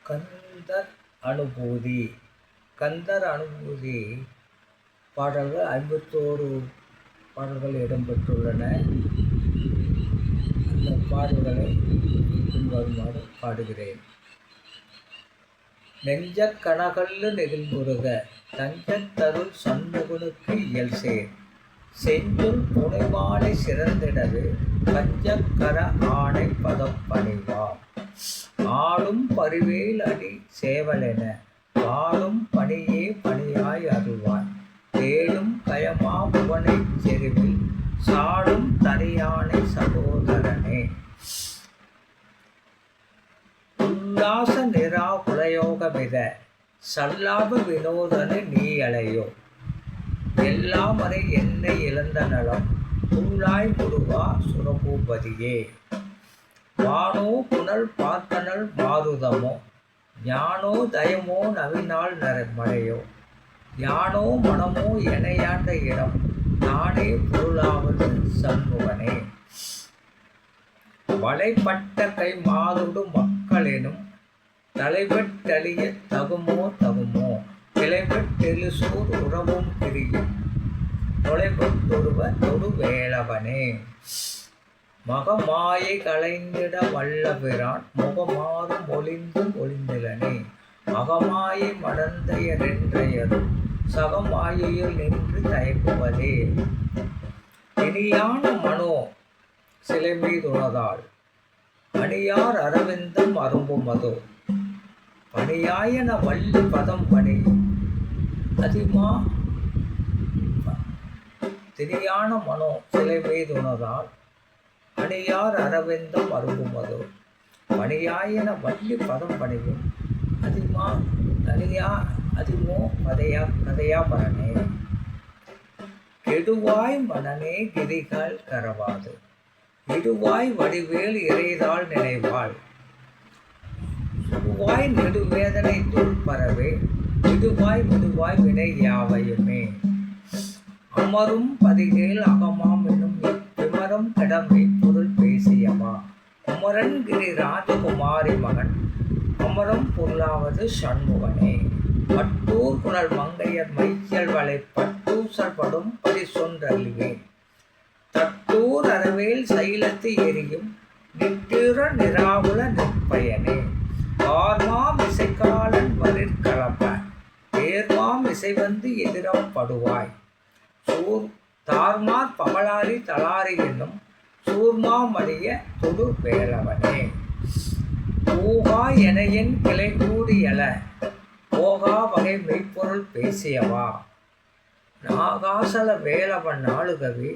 கந்தர் அனுபூதி. கந்தர் அனுபூதி பாடல்கள் 51 பாடல்கள் இடம்பெற்றுள்ளன. அந்த பாடல்களை பின்வருமாறு பாடுகிறேன். நெஞ்சக் கனகல்லு நெகிழ்முருக தஞ்சத்தருள் சண்முகனுக்கு இயல்சேர் செஞ்சொல் புனைமாலை சிறந்திடவே பஞ்சக்கர ஆணை பதம் பணிவாம் ஆளும் பரிவேல் அடி சேவலென பாடும் பணியே பணியாய் அருள்வாய் தேடும் கயமா புவனைச் செருவில் சாடும் தனியானை சகோதரனே. உல்லாச நிரா புலயோகமித சல்லாப வினோதனு நீ அலையோ எல்லாம் வரை என்னை இழந்த நலம் உள்ளாய் முருகா சுரபூபதியே. வானோ புனல் பார்க்கனல் மாருதமோ ஞானோ தயமோ நவினால் மழையோ யானோ மனமோ எனையாண்ட இடம் நானே பொருளாவது சண்முகனே. வலைப்பட்ட கை மாதொடு மக்களெனும் தலைவெட்டழிய தகுமோ தகுமோ கிளைவெட்டெழுசூர் உறவும் பிரியும் தொலைவொருவ தொடு வேளவனே. மகமாயை களைந்திட வல்லபிரான் முகமாறும் ஒளிந்தும் ஒளிந்திலனே அகமாயை மடந்தையரென்றையரும் சகமாயையில் நின்று தயக்குவதே. இனியான மனோ சிலை மீதுணதால் அணியார் அரவிந்தம் அரும்புமதோ பணியாயன வள்ளி பதம் பணி அதிமா. திரியான மனோ சிலை மீதுணதால் அணியார் அரவிந்தம் அரும்புமதோ பணியாயன வள்ளி பதம் பணியும் அதிமா தனியா அதிமோ கதையா பரனே. கெடுவாய் மனனே கிரிகள் கரவாது இடுவாய் வடிவேல் இறைதாள் நினைவாள் சுடுவாய் நெடுவேதனை துள்பரவே விடுவாய் விடுவாய் வினை யாவையுமே. அமரும் பதிகேல் அகமாம் என்னும் விமரம் கடமை பொருள் பேசியவா குமரன் கிரி ராஜகுமாரி மகன் அமரம் பொருளாவது சண்முகனே. பட்டூர் குழல் மங்கையர் மைச்சல் வளை பட்டூசல் படும் பரிசொன்றல்வே தட்டூர் அறவேல் சைலத்து எரியும் நிட்டிற நிராகுல நிற்பயனே. ஆர்மாம் இசைக்காலன் வரிற்கலப்ப ஏர்மாம் இசை வந்து எதிரப்படுவாய் தார்மார் பகலாரி தலாரி என்னும் சூர்மாமடிய தொடு வேளவனே. ஊகா எனையன் கிளை கூடியல போகா வகை மெய்ப்பொருள் பேசியவா நாகாசல வேளவன் நாளுகவி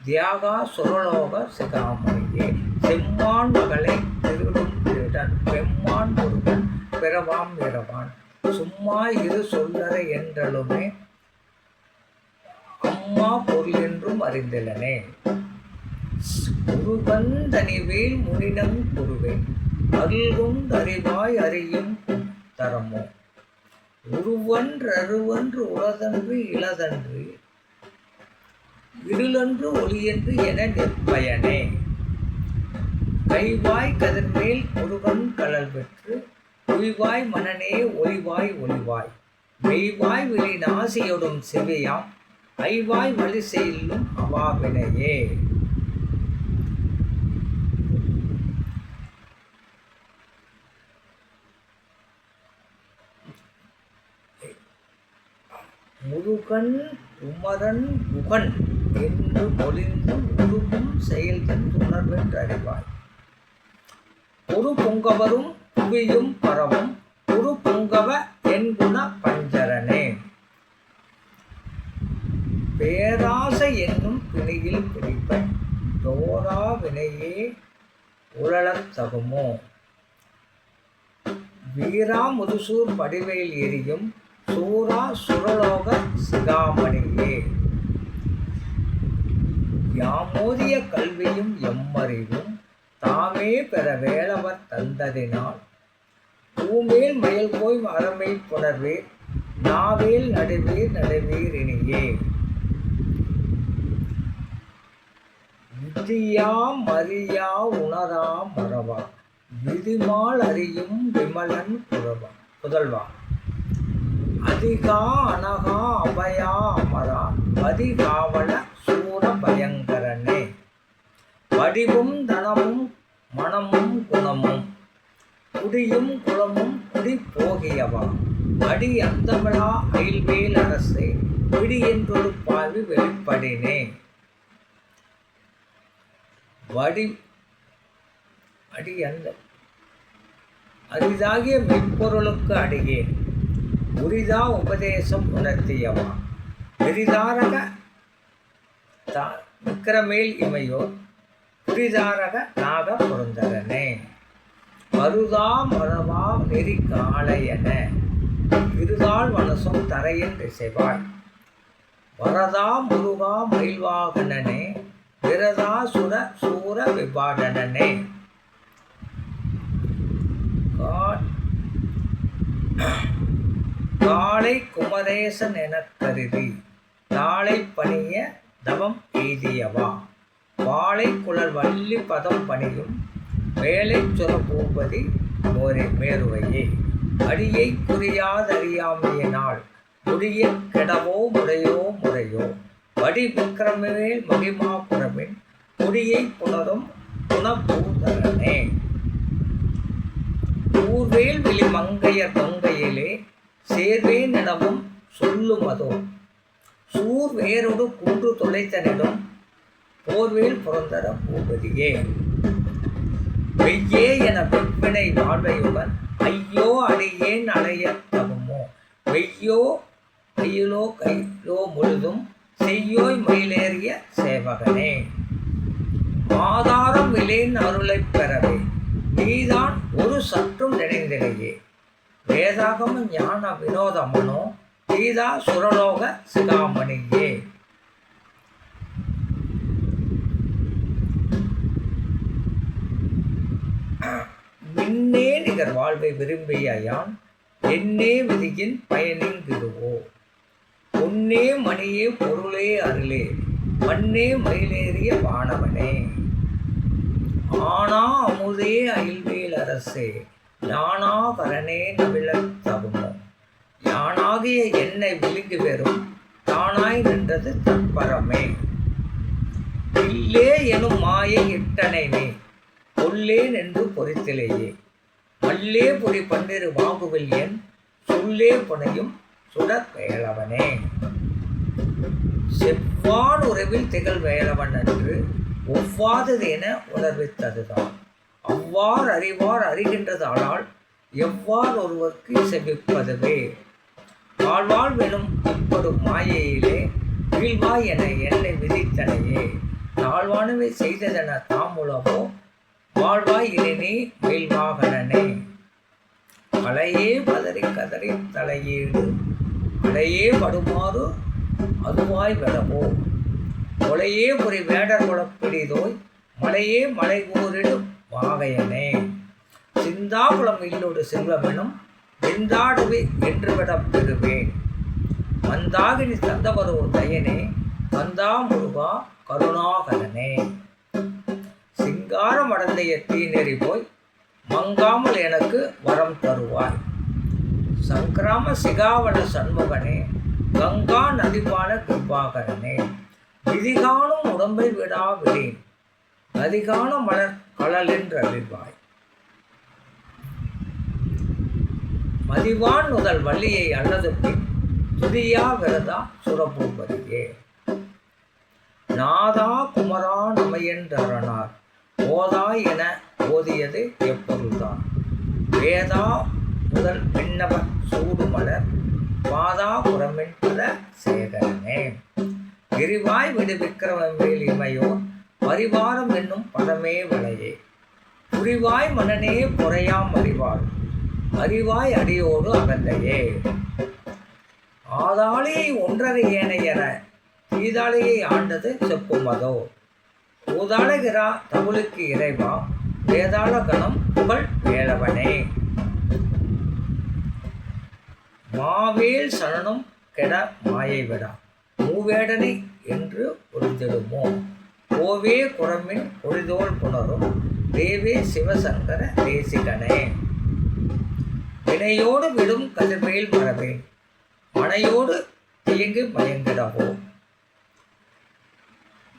தியாகா சுரலோக சிகாமணியே. செம்மான் மகளை திருடும் திருடன் பெம்மான் முருகன் பிறவாம் இரவான் சும்மா இரு சொல்லறை என்றலுமே அம்மா பொருள் என்றும் அறிந்திலனே. முருகன் தனிவேல் முனினம் குருவேன் அருள்கும் அறிவாய் அறியும் தரமோ உருவன்று அருவன்று உளதன்று இளதன்று இருளன்று ஒளியன்று என நிற்பயனே. கைவாய் கதிர்மேல் முருகன் கழல் பெற்று ஒய்வாய் மனனே ஒளிவாய் ஒளிவாய் மெய்வாய் விழி நாசியொடும் செவியாம் ஐவாய் வழி செல்லும் அவாவினையே. முருகன் குமரன் குகன் என்று மொழிந்து உருகும் செயல்தன் உணர்வென்று அறிவாய். ஒரு பொங்கவரும் புவியும் பரவும் ஒரு பொங்கவ என்குண பஞ்சரனே. பேராசை என்னும் பிணியில் பிடிப்ப தோரா வினையே உழலத் தகுமோ வீரா முதுசூர் படிவேல் எரியும் சூரா சுரலோக சிகாமணியே. யாமோதிய கல்வியும் எம்மறிவும் தாமே பெற வேளவர் தந்ததினால் பூமேல் மயல் போய் அறமை புணர்வீர் நாவேல் நடுவீர் நடுவீர் இனியே. விதியா மரியா உணரா மறவா விதிமால் அறியும் விமலன் புதல்வா அதிகா அனகா அபயா அமரா பதிகாவல சூர பயங்கரனே வடிவும் தனமும் மனமும் குணமும் குடியும் குளமும் குடி போகியவா அடி அந்தமிழா அயில்வேல் அரசே விடி என்றொரு பாவி வெளிப்படினே வடி அடி அந்த அரிதாகிய மெய்ப்பொருளுக்கு அடியேன் உரிதா உபதேசம் உணர்த்தியவா விரிதாரக விக்கிரமேல் இமையோர் புரிதாரக நாக பொருந்தரனே மருதா மரவா நெறி காளையன இருதாள் மனசும் தரையின் திசைவாய் வரதா முருகா மயில்வாகனனே விரதா சுர சூர விபாடனனே காளை குமரேசன் எனக் கருதி தாளை பணிய தவம் எய்தியவா வாழை குழல் வள்ளி பதம் பணியும் வேலை சுர பூபதி மேருவையே அடியை குறியாதறியாமையினால் முடிய கெடவோ முறையோ வடி விக்கிரமேல் மகிமா புறமின் முடியை புணரும் குணபூதரனே ஊர்வேல் வெளி மங்கையர் தொங்கையிலே சேர்வேன் எனவும் சொல்லுமதோ சூர் வேரோடு குன்று தொலைத்தனிடம் போர்வேல் புறந்தர பூபதியே வெய்யே என வெப்பினை வாழ்வையுடன் ஐயோ அடியேன் அலைய தகுமோ வெய்யோ கையிலோ கையிலோ முழுதும் செய்யோய் மயிலேறிய சேவகனே ஆதாரம் விலேன் அருளைப் பெறவே நீதான் ஒரு சற்றும் நினைந்திடையே வேதாகம ஞான வினோதமனோ சீதா சுரலோக சிகாமணியே மின்னே நிகர் வாழ்வை விரும்பிய யான் என்னே விதியின் பயனிங்கிடுவோ பொன்னே மணியே பொருளே அருளே மண்ணே மயிலேறிய வானவனே ஆனா அமுதே அயில்வேல் அரசே ஞானாகரனே நவிழத் தகுமோ யானாகிய என்னை விழுங்கி வெறும் தானாய் நின்றது தற்பரமே இல்லே எனும் மாயை இட்டனைமே கொல்லேன் என்று பொறித்திலேயே மல்லே பொறி பன்னிரு வாங்குவில் என் சொல்லே புனையும் சுடற் வேளவனே செவ்வான் உறவில் திகழ் வேளவன் என்று ஒவ்வாதது என உணர்வித்ததுதான் அவ்வாறு அறிவார் அறிகின்றதானால் எவ்வாறு ஒருவருக்கு செவிப்பதுவே வாழ்வாள் வெனும் இப்படும் மாயையிலே வீழ்வாய் என என்னை விதித்தனையே தாழ்வானவை செய்ததென தாமுலவோ வாழ்வாய் இனி வீழ்வாகனே கலையே பதறி கதறி தலையீடு அலையே படுமாறு அதுவாய் விடவோ கொலையே பொறி வேடர் குலப்பிடிதோய் மலையே மலை கூறிடும் வாகையனே சிந்தாகுளம் இல்லோடு செல்வமெனும் வெந்தாடுவே என்றுவிடப் பெறுவேன் மந்தாகினி தந்தவரோர் தயனே கந்தா முருகா கருணாகரனே சிங்காரம் அடந்தைய தீநெறி போய் மங்காமல் எனக்கு வரம் தருவாய் சங்கிராம சிகாவன சண்முகனே கங்கா நதிபால கிருபாகரனே விதிகானும் உடம்பை விடா விடேன் நதிகான மலர் கழல் என்று அறிவாய் மதிவான் முதல் வள்ளியை அல்லது பின் துதியா விரதா சுரபூபதியே நாதா குமரா நமையென்றனார் ஓதா என ஓதியது எப்பொருள்தான் வேதா முதல் விண்ணவ சூடுமலர் பாதா புறமின் பல சேகரனே எரிவாய் விடு விக்கிரமேல் இமையோர் பரிவாரம் என்னும் பதமே வளையே புரிவாய் மனநே பொறையாம் அறிவாள் அறிவாய் அடியோடு அகந்தையே ஆதாளியை ஒன்றரை ஏனையென தீதாளியை ஆண்டது செப்புமதோ ஊதாளகிரா தமிழுக்கு இறைவா வேதாள கணம் புகழ் வேளவனே மாவேல் சரணம் கெட மாயை விடா மூவேடனை என்று ஒளிந்திடுமோ கோவே குரமின் ஒளிதோல் புணரும் தேவே சிவசங்கர தேசிகனே. வினையோடு விடும் கதிர்வேல் மரபேன் மனையோடு தியங்கு மயங்கிடவோ.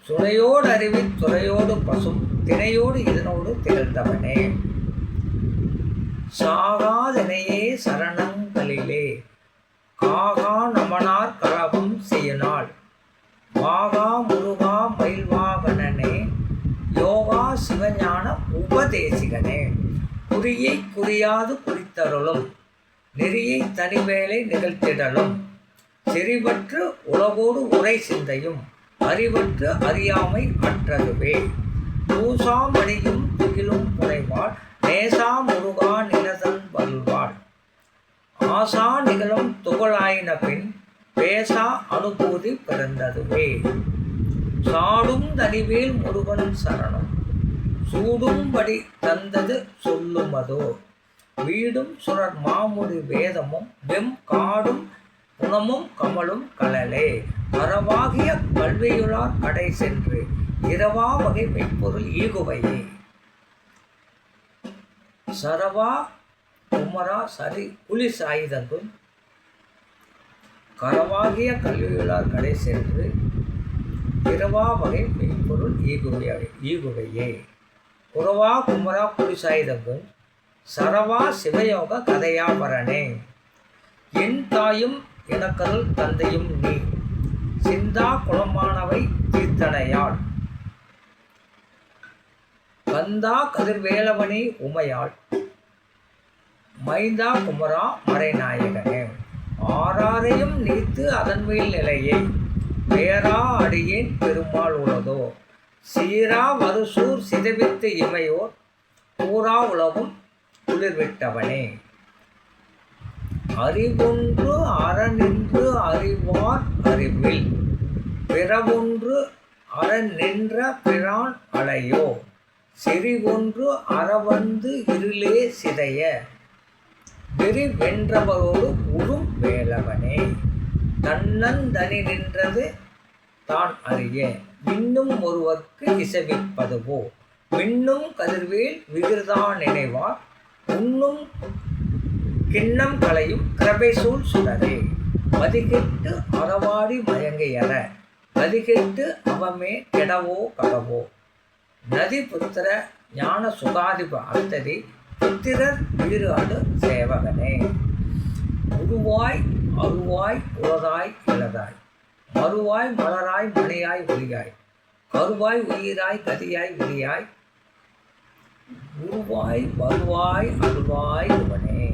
சுனையோடு அருவி துறையோடு பசும் தினையோடு இதனோடு திகழ்ந்தவனே. சாகாதனையே சரணங்களிலே காகா நமனார் கலபம் செய்யனாள் வாகா முருகா மயில்வாகனனே யோகா சிவஞான உபதேசிகனே. குறியை குறியாது குறித்தருளும் நெறியை தனிவேலை நிகழ்த்திடலும் செறிவற்று உலகோடு உரை சிந்தையும் அறிவற்று அறியாமை அற்றதுவே. பூசா மணியும் துகிலும் புனைவாள் நேசா முருகா நிலதன் வல்வாள் ஆசா நிகழும் துகளாயின பின் பேசா அனுபூதி பிறந்ததுவே. சாடும் தனிவேல் முருகன் சரணம் சூடும்படி தந்தது சொல்லுமதோ. வீடும் சுரர் மாமுடி வேதமும் வெம் காடும் குணமும் கமலும் கலலே. அறவாகிய கல்வியுளார் கடை சென்று இரவா வகை மெய்ப்பொருள் ஈகுவையே. சரவா குமரா சரி புலி சாயுதங்குள் கரவாகிய கல்வியுளார் கடை சென்று இரவா வகை மெய்ப்பொருள் ஈகுவையே. குரவா குமரா புலி சாயுதங்குள் சரவா சிவயோக கதையாபரணே. என் தாயும் எனக்கருள் தந்தையும் நீ சிந்தா குளமானவை தீர்த்தனையாள் கந்தா கதிர்வேலவனி உமையாள் மைந்தா குமரா மறைநாயகனே. ஆறாரையும் நீத்து அதன்மேல் நிலையை வேறா அடியேன் பெருமாள் உளதோ. சீரா வருசூர் சிதைவித்து இமையோர் கூறா உலகும் குளிர்விட்டவனே. அறிவொன்று அறநின்று அறிவார் அறிவில் பிறவொன்று அறநின்ற பிரான் அலையோ. செறிவொன்று அறவந்து இருளே சிதைய வெறி வென்றவரோடு உறும் வேலவனே. தன்னந்தனி நின்றது தான் அறிய இன்னும் ஒருவர்க்கு இசைவிப்பதுவோ. மின்னும் கதிர்வேல் விகிர்தா நினைவார் உண்ணும் கிண்ணம் களையும் கிரபைசூல் சுடரே. மதிகெட்டு அறவாடி மயங்கையற கதிகெட்டு அவமே கெடவோ கடவோ. நதி புத்திர ஞான சுகாதிப அர்த்ததி புத்திரர் வீறு அடு சேவகனே. உருவாய் அருவாய் உலதாய் இளதாய் மறுவாய் மலராய் மணியாய் ஒளியாய் கருவாய் உயிராய் கதியாய் விரியாய் உருவாய் வருவாய் அருவாய் உவனே.